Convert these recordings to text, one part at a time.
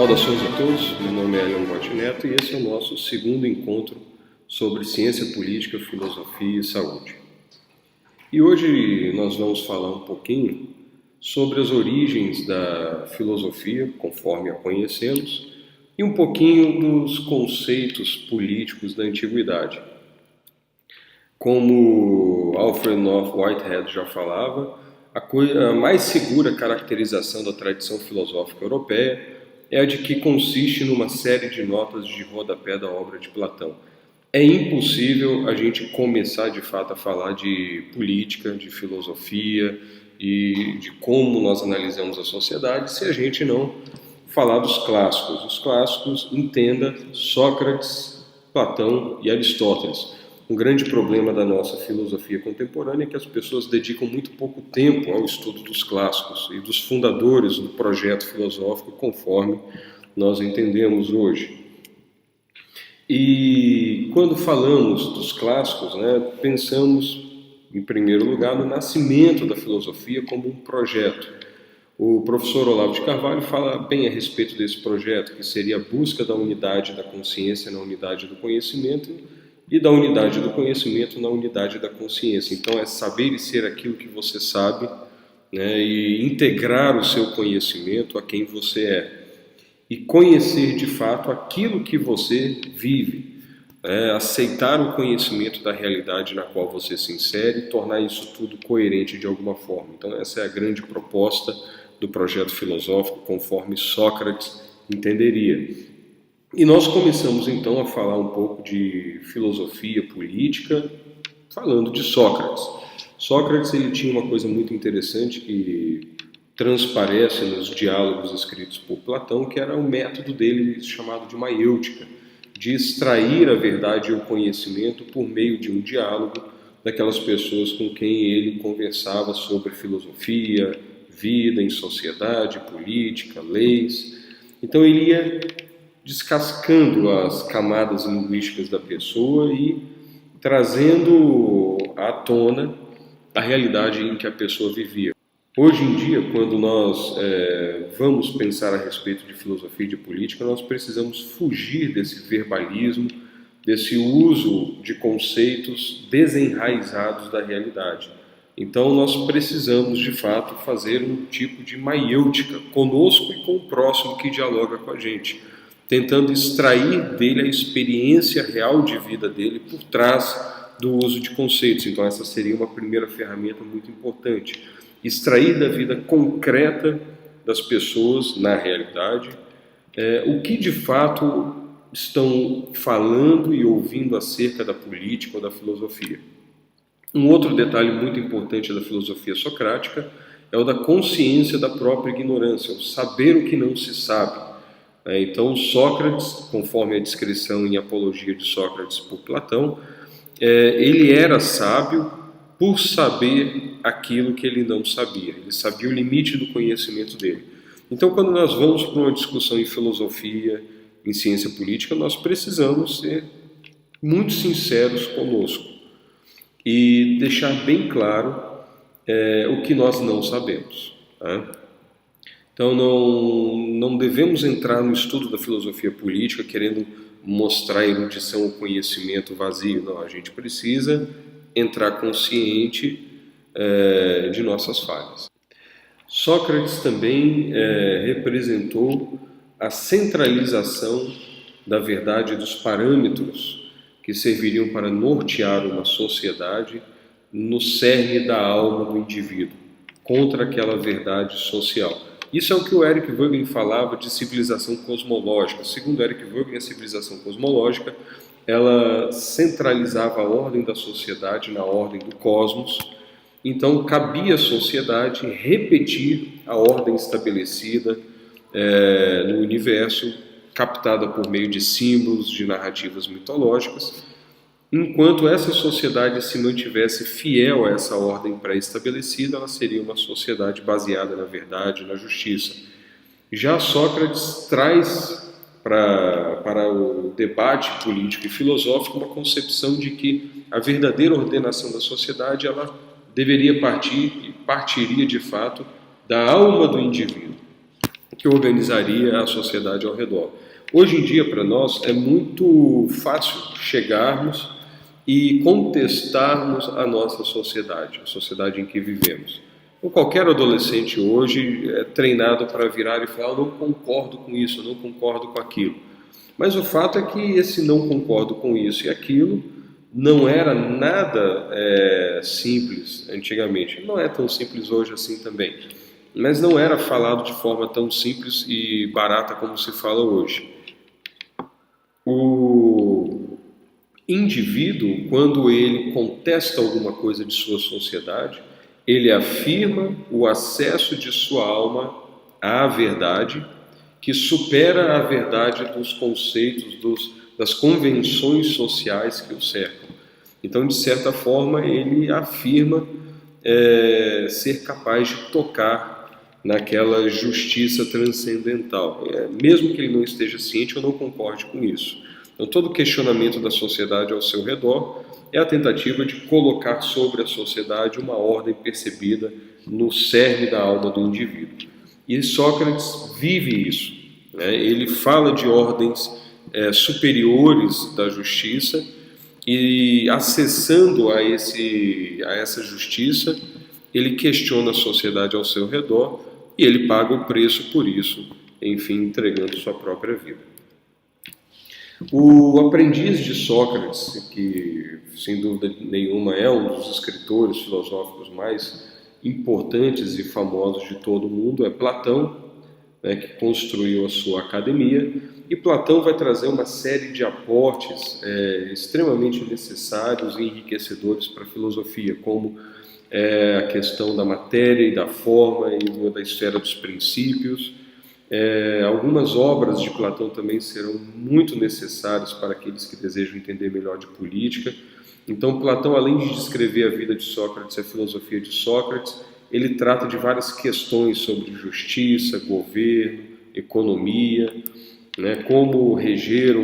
Saudações a todos, meu nome é Leon Gotti Neto e esse é o nosso segundo encontro sobre ciência política, filosofia e saúde. E hoje nós vamos falar um pouquinho sobre as origens da filosofia, conforme a conhecemos, e um pouquinho dos conceitos políticos da antiguidade. Como Alfred North Whitehead já falava, a mais segura caracterização da tradição filosófica europeia é a de que consiste numa série de notas de rodapé da obra de Platão. É impossível a gente começar de fato a falar de política, de filosofia e de como nós analisamos a sociedade se a gente não falar dos clássicos. Os clássicos, entenda, Sócrates, Platão e Aristóteles. Um grande problema da nossa filosofia contemporânea é que as pessoas dedicam muito pouco tempo ao estudo dos clássicos e dos fundadores do projeto filosófico conforme nós entendemos hoje. E quando falamos dos clássicos, pensamos, em primeiro lugar, no nascimento da filosofia como um projeto. O professor Olavo de Carvalho fala bem a respeito desse projeto, que seria a busca da unidade da consciência na unidade do conhecimento e da unidade do conhecimento na unidade da consciência. Então é saber e ser aquilo que você sabe, e integrar o seu conhecimento a quem você é. E conhecer de fato aquilo que você vive, aceitar o conhecimento da realidade na qual você se insere e tornar isso tudo coerente de alguma forma. Então essa é a grande proposta do projeto filosófico, conforme Sócrates entenderia. E nós começamos então a falar um pouco de filosofia política, falando de Sócrates. Sócrates ele tinha uma coisa muito interessante que transparece nos diálogos escritos por Platão, que era o método dele chamado de maiêutica, de extrair a verdade e o conhecimento por meio de um diálogo daquelas pessoas com quem ele conversava sobre filosofia, vida em sociedade, política, leis. Então ele ia descascando as camadas linguísticas da pessoa e trazendo à tona a realidade em que a pessoa vivia. Hoje em dia, quando nós vamos pensar a respeito de filosofia e de política, nós precisamos fugir desse verbalismo, desse uso de conceitos desenraizados da realidade. Então nós precisamos, de fato, fazer um tipo de maiêutica conosco e com o próximo que dialoga com a gente, tentando extrair dele a experiência real de vida dele por trás do uso de conceitos. Então essa seria uma primeira ferramenta muito importante. Extrair da vida concreta das pessoas, na realidade, o que de fato estão falando e ouvindo acerca da política ou da filosofia. Um outro detalhe muito importante da filosofia socrática é o da consciência da própria ignorância, o saber o que não se sabe. Então Sócrates, conforme a descrição em Apologia de Sócrates por Platão, ele era sábio por saber aquilo que ele não sabia. Ele sabia o limite do conhecimento dele. Então quando nós vamos para uma discussão em filosofia, em ciência política, nós precisamos ser muito sinceros conosco e deixar bem claro o que nós não sabemos. Então não devemos entrar no estudo da filosofia política querendo mostrar erudição ou conhecimento vazio. Não, a gente precisa entrar consciente de nossas falhas. Sócrates também representou a centralização da verdade dos parâmetros que serviriam para nortear uma sociedade no cerne da alma do indivíduo, contra aquela verdade social. Isso é o que o Eric Voegelin falava de civilização cosmológica. Segundo Eric Voegelin, a civilização cosmológica ela centralizava a ordem da sociedade na ordem do cosmos. Então, cabia à sociedade repetir a ordem estabelecida no universo, captada por meio de símbolos, de narrativas mitológicas, enquanto essa sociedade se mantivesse fiel a essa ordem pré-estabelecida, ela seria uma sociedade baseada na verdade e na justiça. Já Sócrates traz para o debate político e filosófico uma concepção de que a verdadeira ordenação da sociedade ela deveria partir e partiria de fato da alma do indivíduo, que organizaria a sociedade ao redor. Hoje em dia, para nós, é muito fácil chegarmos e contestarmos a nossa sociedade, a sociedade em que vivemos. Então, qualquer adolescente hoje é treinado para virar e falar: eu não concordo com isso, eu não concordo com aquilo. Mas o fato é que esse não concordo com isso e aquilo não era nada simples antigamente. Não é tão simples hoje assim também. Mas não era falado de forma tão simples e barata como se fala hoje. O indivíduo, quando ele contesta alguma coisa de sua sociedade, ele afirma o acesso de sua alma à verdade, que supera a verdade dos conceitos, das convenções sociais que o cercam. Então, de certa forma, ele afirma ser capaz de tocar naquela justiça transcendental. Mesmo que ele não esteja ciente ou não concorde com isso. Então, todo questionamento da sociedade ao seu redor é a tentativa de colocar sobre a sociedade uma ordem percebida no cerne da alma do indivíduo. E Sócrates vive isso. Ele fala de ordens superiores da justiça e, acessando a essa justiça, ele questiona a sociedade ao seu redor e ele paga o preço por isso, enfim, entregando sua própria vida. O aprendiz de Sócrates, que sem dúvida nenhuma é um dos escritores filosóficos mais importantes e famosos de todo o mundo, é Platão, que construiu a sua academia. E Platão vai trazer uma série de aportes extremamente necessários e enriquecedores para a filosofia, como a questão da matéria e da forma e da esfera dos princípios. Algumas obras de Platão também serão muito necessárias para aqueles que desejam entender melhor de política. Então, Platão, além de descrever a vida de Sócrates, a filosofia de Sócrates, ele trata de várias questões sobre justiça, governo, economia, como reger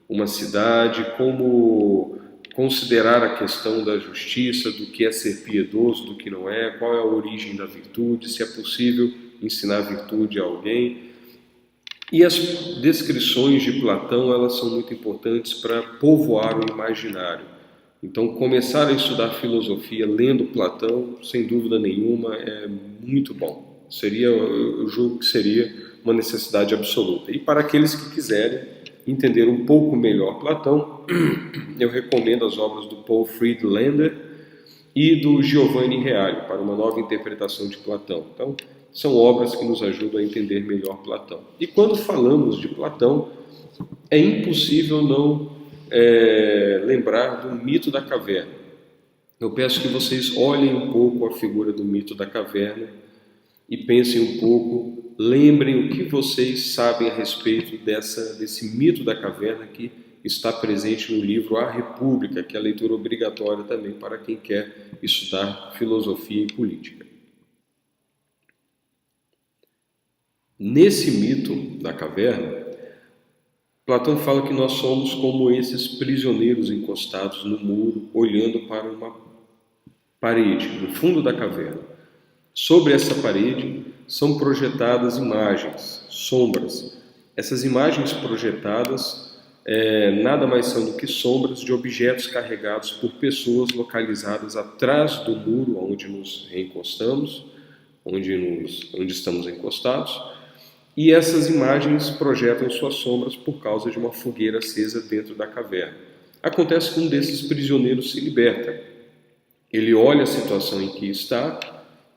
uma cidade, como considerar a questão da justiça, do que é ser piedoso, do que não é, qual é a origem da virtude, se é possível ensinar virtude a alguém. E as descrições de Platão, elas são muito importantes para povoar o imaginário. Então, começar a estudar filosofia lendo Platão, sem dúvida nenhuma, é muito bom. Eu julgo que seria uma necessidade absoluta. E para aqueles que quiserem entender um pouco melhor Platão, eu recomendo as obras do Paul Friedlander e do Giovanni Reale, para uma nova interpretação de Platão. Então, são obras que nos ajudam a entender melhor Platão. E quando falamos de Platão, é impossível não lembrar do mito da caverna. Eu peço que vocês olhem um pouco a figura do mito da caverna e pensem um pouco, lembrem o que vocês sabem a respeito desse mito da caverna que está presente no livro A República, que é a leitura obrigatória também para quem quer estudar filosofia e política. Nesse mito da caverna, Platão fala que nós somos como esses prisioneiros encostados no muro, olhando para uma parede, no fundo da caverna. Sobre essa parede são projetadas imagens, sombras. Essas imagens projetadas nada mais são do que sombras de objetos carregados por pessoas localizadas atrás do muro onde nos reencostamos, onde estamos encostados. E essas imagens projetam suas sombras por causa de uma fogueira acesa dentro da caverna. Acontece que um desses prisioneiros se liberta. Ele olha a situação em que está,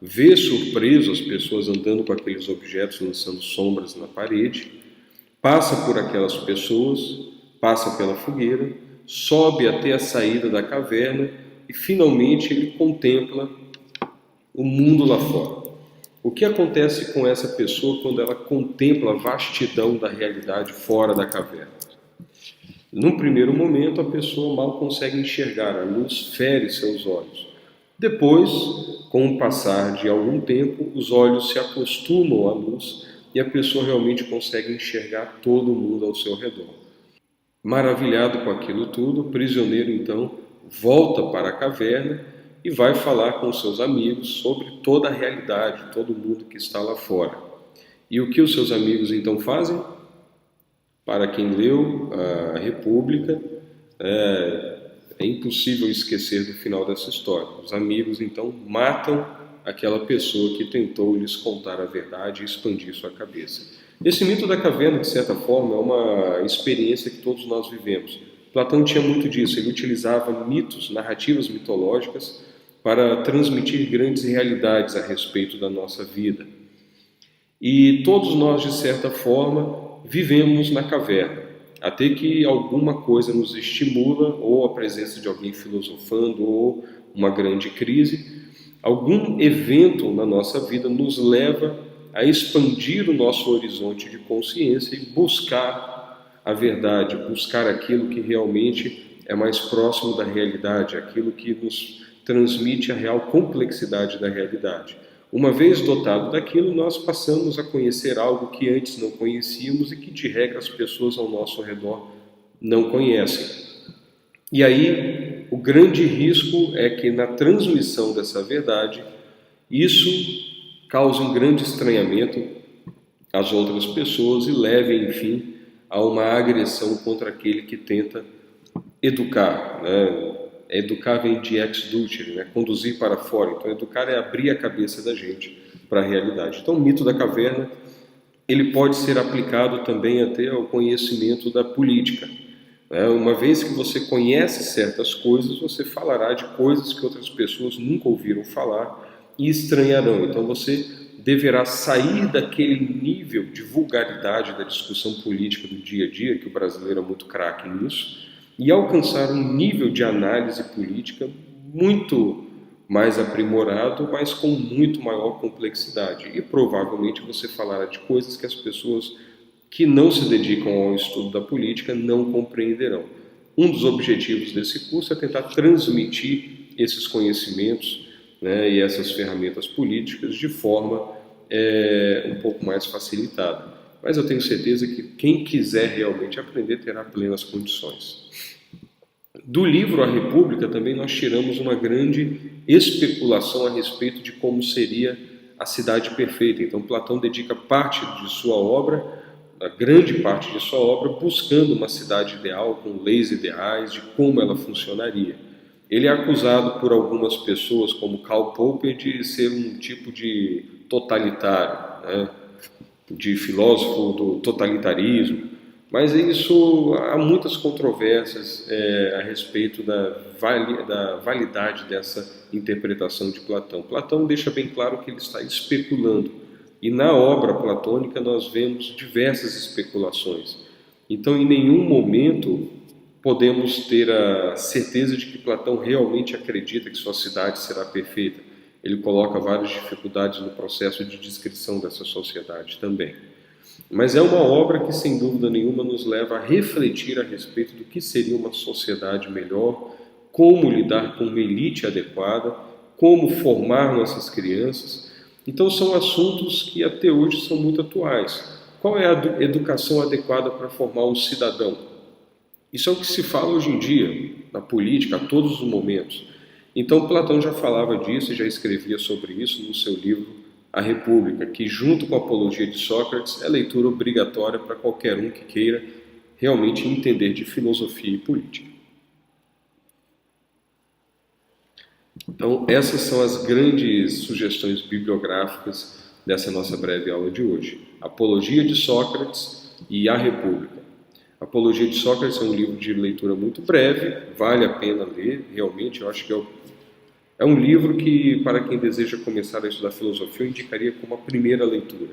vê surpreso as pessoas andando com aqueles objetos lançando sombras na parede, passa por aquelas pessoas, passa pela fogueira, sobe até a saída da caverna e finalmente ele contempla o mundo lá fora. O que acontece com essa pessoa quando ela contempla a vastidão da realidade fora da caverna? Num primeiro momento, a pessoa mal consegue enxergar, a luz fere seus olhos. Depois, com o passar de algum tempo, os olhos se acostumam à luz e a pessoa realmente consegue enxergar todo o mundo ao seu redor. Maravilhado com aquilo tudo, o prisioneiro então volta para a caverna e vai falar com seus amigos sobre toda a realidade, todo mundo que está lá fora. E o que os seus amigos então fazem? Para quem leu a República, é impossível esquecer do final dessa história. Os amigos então matam aquela pessoa que tentou lhes contar a verdade e expandir sua cabeça. Esse mito da caverna, de certa forma, é uma experiência que todos nós vivemos. Platão tinha muito disso, ele utilizava mitos, narrativas mitológicas, para transmitir grandes realidades a respeito da nossa vida. E todos nós, de certa forma, vivemos na caverna, até que alguma coisa nos estimula, ou a presença de alguém filosofando, ou uma grande crise, algum evento na nossa vida nos leva a expandir o nosso horizonte de consciência e buscar a verdade, buscar aquilo que realmente é mais próximo da realidade, aquilo que nos transmite a real complexidade da realidade. Uma vez dotado daquilo, nós passamos a conhecer algo que antes não conhecíamos e que, de regra, as pessoas ao nosso redor não conhecem. E aí, o grande risco é que, na transmissão dessa verdade, isso cause um grande estranhamento às outras pessoas e leve, enfim, a uma agressão contra aquele que tenta educar, né? Educar vem de ex dulcere, né? Conduzir para fora. Então, educar é abrir a cabeça da gente para a realidade. Então, o mito da caverna, ele pode ser aplicado também até ao conhecimento da política. Uma vez que você conhece certas coisas, você falará de coisas que outras pessoas nunca ouviram falar e estranharão. Então, você deverá sair daquele nível de vulgaridade da discussão política do dia a dia, que o brasileiro é muito craque nisso, e alcançar um nível de análise política muito mais aprimorado, mas com muito maior complexidade. E provavelmente você falará de coisas que as pessoas que não se dedicam ao estudo da política não compreenderão. Um dos objetivos desse curso é tentar transmitir esses conhecimentos, né, e essas ferramentas políticas de forma um pouco mais facilitada. Mas eu tenho certeza que quem quiser realmente aprender terá plenas condições. Do livro A República também nós tiramos uma grande especulação a respeito de como seria a cidade perfeita. Então Platão dedica parte de sua obra, a grande parte de sua obra, buscando uma cidade ideal, com leis ideais, de como ela funcionaria. Ele é acusado por algumas pessoas, como Karl Popper, de ser um tipo de totalitário, né? De filósofo do totalitarismo, mas isso há muitas controvérsias a respeito da validade dessa interpretação de Platão. Platão deixa bem claro que ele está especulando, e na obra platônica nós vemos diversas especulações. Então, em nenhum momento podemos ter a certeza de que Platão realmente acredita que sua cidade será perfeita. Ele coloca várias dificuldades no processo de descrição dessa sociedade também. Mas é uma obra que, sem dúvida nenhuma, nos leva a refletir a respeito do que seria uma sociedade melhor, como lidar com uma elite adequada, como formar nossas crianças. Então, são assuntos que até hoje são muito atuais. Qual é a educação adequada para formar um cidadão? Isso é o que se fala hoje em dia, na política, a todos os momentos. Então, Platão já falava disso e já escrevia sobre isso no seu livro A República, que, junto com a Apologia de Sócrates, é leitura obrigatória para qualquer um que queira realmente entender de filosofia e política. Então, essas são as grandes sugestões bibliográficas dessa nossa breve aula de hoje. Apologia de Sócrates e A República. Apologia de Sócrates é um livro de leitura muito breve, vale a pena ler, realmente. Eu acho que é um livro que, para quem deseja começar a estudar filosofia, eu indicaria como a primeira leitura.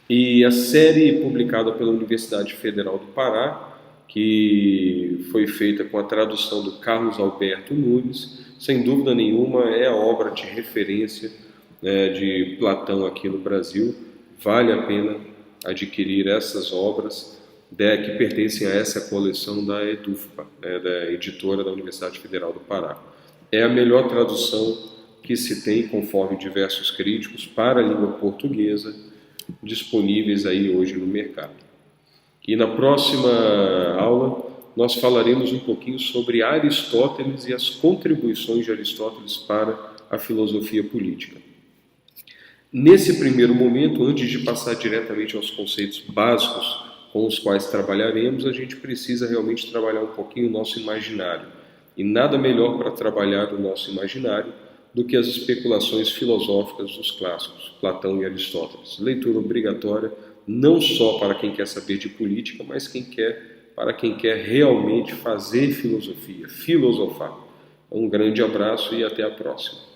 E a série publicada pela Universidade Federal do Pará, que foi feita com a tradução do Carlos Alberto Nunes, sem dúvida nenhuma é a obra de referência, né, de Platão aqui no Brasil. Vale a pena adquirir essas obras que pertencem a essa coleção da EDUFPA, né, da editora da Universidade Federal do Pará. É a melhor tradução que se tem, conforme diversos críticos, para a língua portuguesa, disponíveis aí hoje no mercado. E na próxima aula nós falaremos um pouquinho sobre Aristóteles e as contribuições de Aristóteles para a filosofia política. Nesse primeiro momento, antes de passar diretamente aos conceitos básicos com os quais trabalharemos, a gente precisa realmente trabalhar um pouquinho o nosso imaginário. E nada melhor para trabalhar o nosso imaginário do que as especulações filosóficas dos clássicos, Platão e Aristóteles. Leitura obrigatória não só para quem quer saber de política, mas para quem quer realmente fazer filosofia, filosofar. Um grande abraço e até a próxima.